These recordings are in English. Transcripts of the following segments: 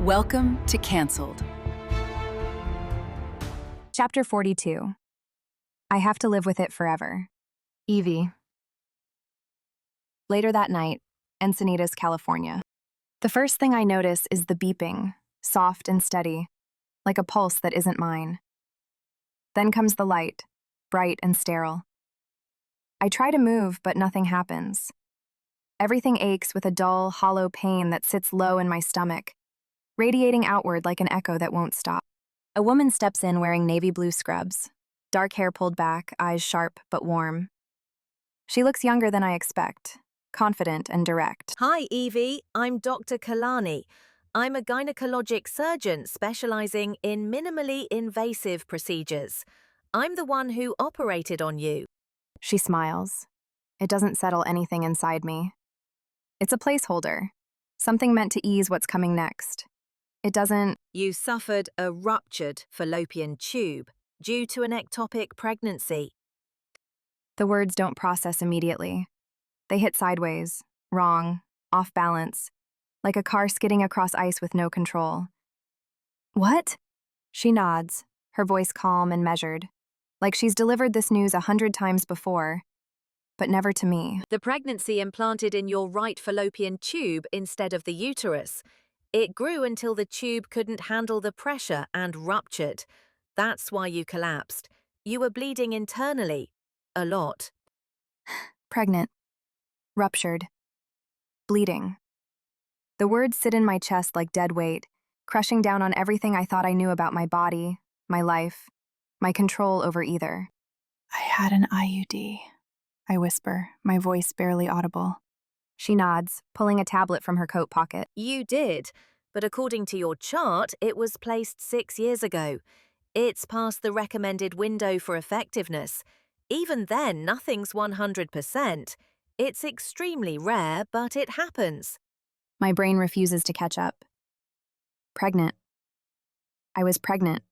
Welcome to Cancelled. Chapter 42. I have to live with it forever. Evie. Later that night, Encinitas, California. The first thing I notice is the beeping, soft and steady, like a pulse that isn't mine. Then comes the light, bright and sterile. I try to move, but nothing happens. Everything aches with a dull, hollow pain that sits low in my stomach, radiating outward like an echo that won't stop. A woman steps in wearing navy blue scrubs, dark hair pulled back, eyes sharp but warm. She looks younger than I expect, confident and direct. Hi, Evie. I'm Dr. Kalani. I'm a gynecologic surgeon specializing in minimally invasive procedures. I'm the one who operated on you. She smiles. It doesn't settle anything inside me. It's a placeholder, something meant to ease what's coming next. It doesn't. You suffered a ruptured fallopian tube due to an ectopic pregnancy. The words don't process immediately. They hit sideways, wrong, off balance, like a car skidding across ice with no control. What? She nods, her voice calm and measured, like she's delivered this news 100 times before, but never to me. The pregnancy implanted in your right fallopian tube instead of the uterus. It grew until the tube couldn't handle the pressure and ruptured. That's why you collapsed. You were bleeding internally. A lot. Pregnant. Ruptured. Bleeding. The words sit in my chest like dead weight, crushing down on everything I thought I knew about my body, my life, my control over either. I had an IUD, I whisper, my voice barely audible. She nods, pulling a tablet from her coat pocket. You did, but according to your chart, it was placed 6 years ago. It's past the recommended window for effectiveness. Even then, nothing's 100%. It's extremely rare, but it happens. My brain refuses to catch up. Pregnant. I was pregnant.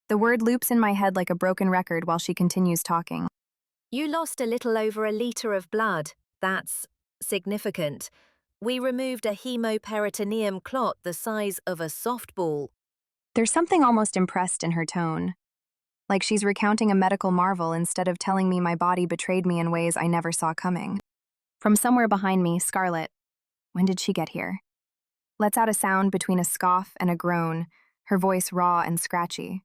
The word loops in my head like a broken record while she continues talking. You lost a little over a liter of blood. That's significant. We removed a hemoperitoneum clot the size of a softball. There's something almost impressed in her tone, like she's recounting a medical marvel instead of telling me my body betrayed me in ways I never saw coming. From somewhere behind me, Scarlett, when did she get here? Lets out a sound between a scoff and a groan, her voice raw and scratchy.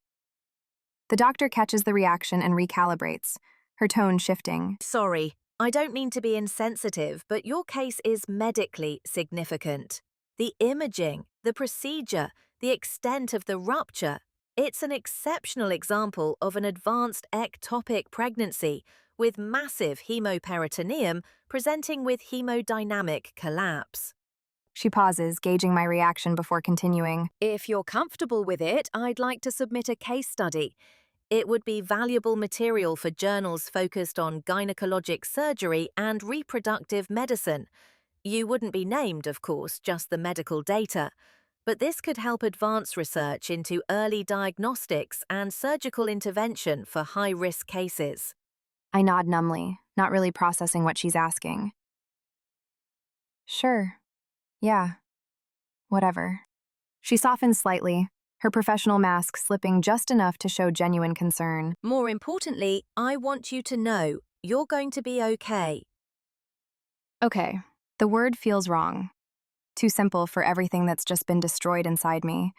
The doctor catches the reaction and recalibrates, her tone shifting. Sorry, I don't mean to be insensitive, but your case is medically significant. The imaging, the procedure, the extent of the rupture, it's an exceptional example of an advanced ectopic pregnancy with massive hemoperitoneum presenting with hemodynamic collapse. She pauses, gauging my reaction before continuing. If you're comfortable with it, I'd like to submit a case study. It would be valuable material for journals focused on gynecologic surgery and reproductive medicine. You wouldn't be named, of course, just the medical data. But this could help advance research into early diagnostics and surgical intervention for high-risk cases. I nod numbly, not really processing what she's asking. Sure. Yeah. Whatever. She softens slightly, her professional mask slipping just enough to show genuine concern. More importantly, I want you to know you're going to be okay. Okay, the word feels wrong. Too simple for everything that's just been destroyed inside me.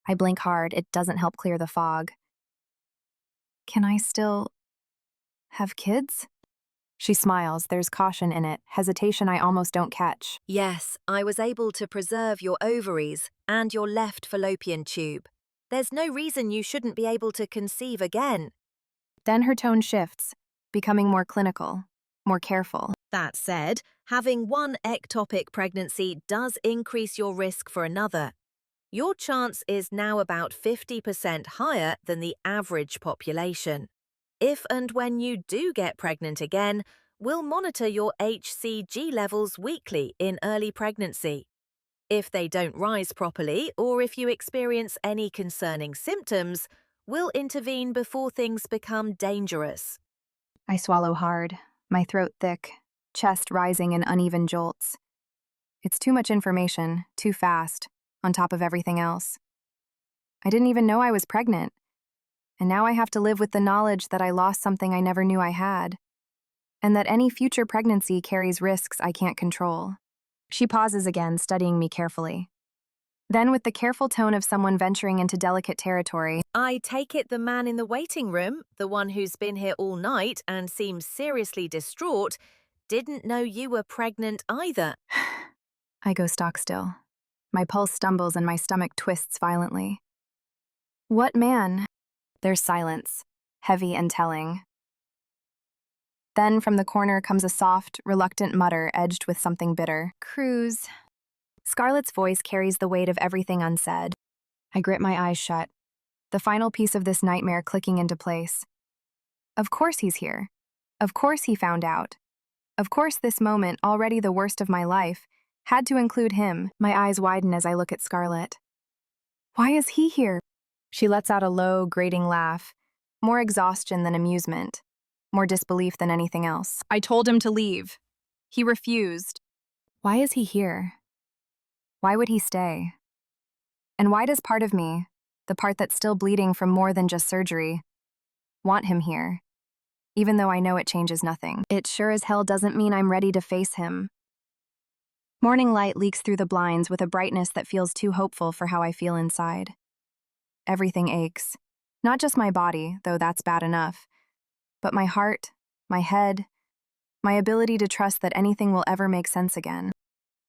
I blink hard, it doesn't help clear the fog. Can I still have kids? She smiles, there's caution in it, hesitation I almost don't catch. Yes, I was able to preserve your ovaries and your left fallopian tube. There's no reason you shouldn't be able to conceive again. Then her tone shifts, becoming more clinical, more careful. That said, having one ectopic pregnancy does increase your risk for another. Your chance is now about 50% higher than the average population. If and when you do get pregnant again, we'll monitor your HCG levels weekly in early pregnancy. If they don't rise properly or if you experience any concerning symptoms, we'll intervene before things become dangerous. I swallow hard, my throat thick, chest rising in uneven jolts. It's too much information, too fast. on top of everything else. I didn't even know I was pregnant, and now I have to live with the knowledge that I lost something I never knew I had, and that any future pregnancy carries risks I can't control. She pauses again, studying me carefully. Then, with the careful tone of someone venturing into delicate territory, I take it the man in the waiting room, the one who's been here all night and seems seriously distraught, didn't know you were pregnant either. I go stock still. My pulse stumbles and my stomach twists violently. What man? There's silence, heavy and telling. Then from the corner comes a soft, reluctant mutter edged with something bitter. Cruz. Scarlett's voice carries the weight of everything unsaid. I grit my eyes shut, the final piece of this nightmare clicking into place. Of course he's here. Of course he found out. Of course this moment, already the worst of my life, had to include him. My eyes widen as I look at Scarlett. Why is he here? She lets out a low, grating laugh, more exhaustion than amusement, more disbelief than anything else. I told him to leave. He refused. Why is he here? Why would he stay? And why does part of me, the part that's still bleeding from more than just surgery, want him here? Even though I know it changes nothing. It sure as hell doesn't mean I'm ready to face him. Morning light leaks through the blinds with a brightness that feels too hopeful for how I feel inside. Everything aches. Not just my body, though that's bad enough, but my heart, my head, my ability to trust that anything will ever make sense again.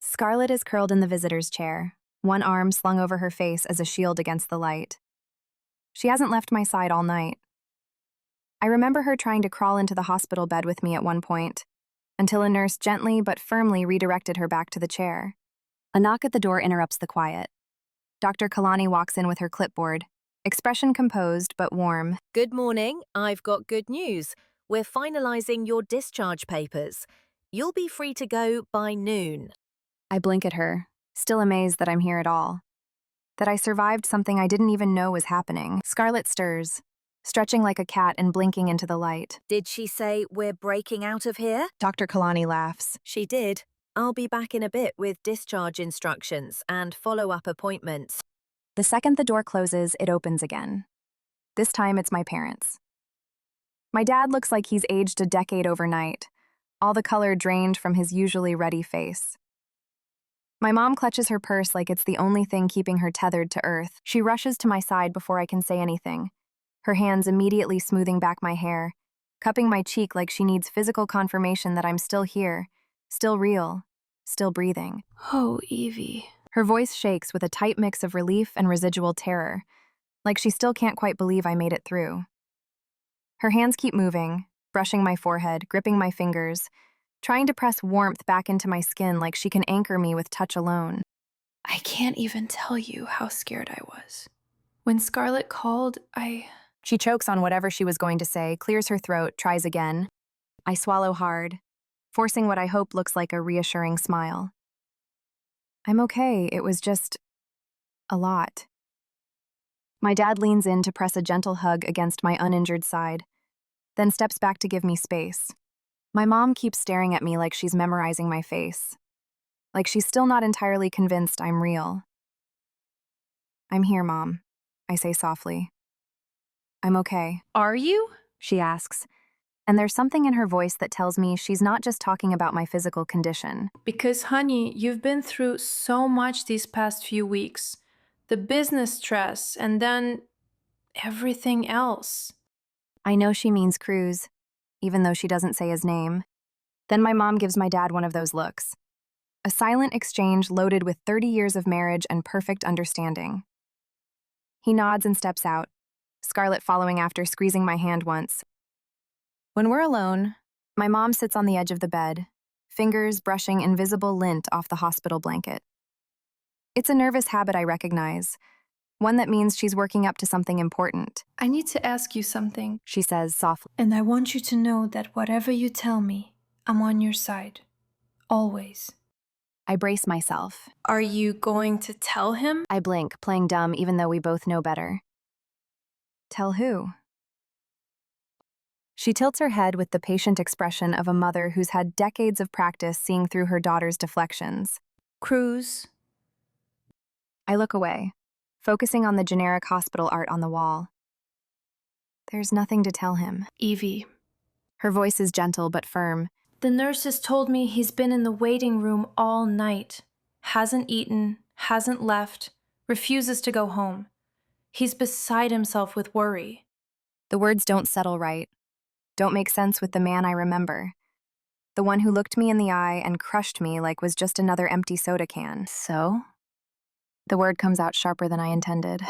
Scarlett is curled in the visitor's chair, one arm slung over her face as a shield against the light. She hasn't left my side all night. I remember her trying to crawl into the hospital bed with me at one point, until a nurse gently but firmly redirected her back to the chair. A knock at the door interrupts the quiet. Dr. Kalani walks in with her clipboard, expression composed but warm. Good morning. I've got good news. We're finalizing your discharge papers. You'll be free to go by noon. I blink at her, still amazed that I'm here at all. That I survived something I didn't even know was happening. Scarlett stirs, stretching like a cat and blinking into the light. Did she say we're breaking out of here? Dr. Kalani laughs. She did. I'll be back in a bit with discharge instructions and follow-up appointments. The second the door closes, it opens again. This time it's my parents. My dad looks like he's aged a decade overnight, all the color drained from his usually ruddy face. My mom clutches her purse like it's the only thing keeping her tethered to earth. She rushes to my side before I can say anything, her hands immediately smoothing back my hair, cupping my cheek like she needs physical confirmation that I'm still here, still real, still breathing. Oh, Evie. Her voice shakes with a tight mix of relief and residual terror, like she still can't quite believe I made it through. Her hands keep moving, brushing my forehead, gripping my fingers, trying to press warmth back into my skin like she can anchor me with touch alone. I can't even tell you how scared I was. When Scarlett called, She chokes on whatever she was going to say, clears her throat, tries again. I swallow hard, forcing what I hope looks like a reassuring smile. I'm okay, it was just a lot. My dad leans in to press a gentle hug against my uninjured side, then steps back to give me space. My mom keeps staring at me like she's memorizing my face, like she's still not entirely convinced I'm real. I'm here, Mom, I say softly. I'm okay. Are you? She asks, and there's something in her voice that tells me she's not just talking about my physical condition. Because, honey, you've been through so much these past few weeks. The business stress, and then everything else. I know she means Cruz, even though she doesn't say his name. Then my mom gives my dad one of those looks. A silent exchange loaded with 30 years of marriage and perfect understanding. He nods and steps out, Scarlett following after, squeezing my hand once. When we're alone, my mom sits on the edge of the bed, fingers brushing invisible lint off the hospital blanket. It's a nervous habit I recognize, one that means she's working up to something important. I need to ask you something, She says softly. and I want you to know that whatever you tell me, I'm on your side. Always. I brace myself. Are you going to tell him? I blink, playing dumb even though we both know better. Tell who? She tilts her head with the patient expression of a mother who's had decades of practice seeing through her daughter's deflections. Cruz. I look away, focusing on the generic hospital art on the wall. There's nothing to tell him. Evie, Her voice is gentle but firm. the nurses told me he's been in the waiting room all night. Hasn't eaten, hasn't left, refuses to go home. He's beside himself with worry. The words don't settle right, don't make sense with the man I remember. The one who looked me in the eye and crushed me like was just another empty soda can. So? The word comes out sharper than I intended.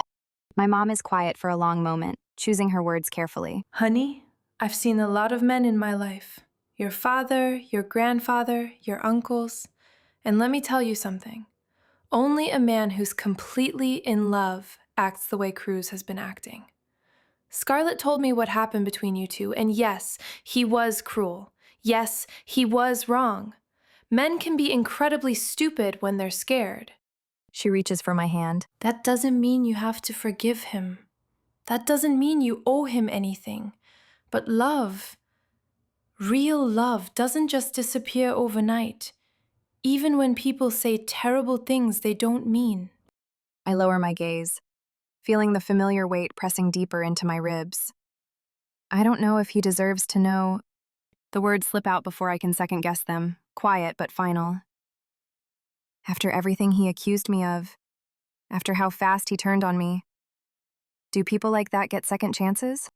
My mom is quiet for a long moment, choosing her words carefully. Honey, I've seen a lot of men in my life. Your father, your grandfather, your uncles. And let me tell you something. Only a man who's completely in love acts the way Cruz has been acting. Scarlett told me what happened between you two, and yes, he was cruel. Yes, he was wrong. Men can be incredibly stupid when they're scared. She reaches for my hand. That doesn't mean you have to forgive him. That doesn't mean you owe him anything. But love, real love, doesn't just disappear overnight, even when people say terrible things they don't mean. I lower my gaze, feeling the familiar weight pressing deeper into my ribs. I don't know if he deserves to know. The words slip out before I can second-guess them, quiet but final. After everything he accused me of, after how fast he turned on me, do people like that get second chances?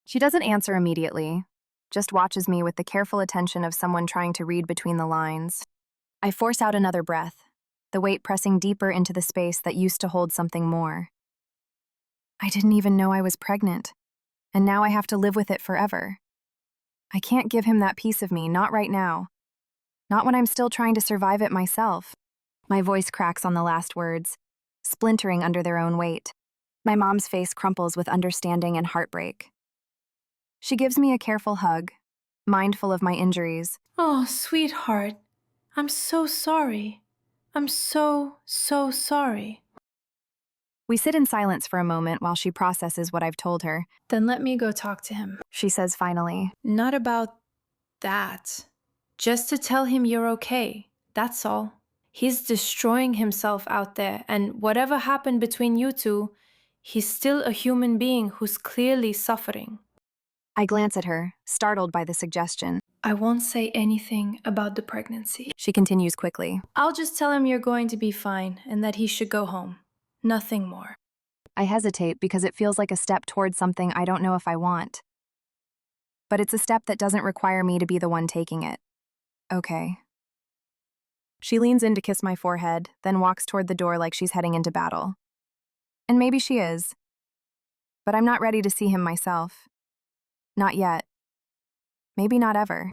She doesn't answer immediately, just watches me with the careful attention of someone trying to read between the lines. I force out another breath, the weight pressing deeper into the space that used to hold something more. I didn't even know I was pregnant, and now I have to live with it forever. I can't give him that piece of me, not right now. Not when I'm still trying to survive it myself. My voice cracks on the last words, splintering under their own weight. My mom's face crumples with understanding and heartbreak. She gives me a careful hug, mindful of my injuries. Oh, sweetheart, I'm so sorry. I'm so sorry. We sit in silence for a moment while she processes what I've told her. Then let me go talk to him. She says finally, Not about that. Just to tell him you're okay. That's all. He's destroying himself out there, and whatever happened between you two, he's still a human being who's clearly suffering. I glance at her, startled by the suggestion. I won't say anything about the pregnancy. She continues quickly. I'll just tell him you're going to be fine and that he should go home. Nothing more. I hesitate because it feels like a step towards something I don't know if I want. But it's a step that doesn't require me to be the one taking it. Okay. She leans in to kiss my forehead, then walks toward the door like she's heading into battle. And maybe she is. But I'm not ready to see him myself. Not yet. Maybe not ever.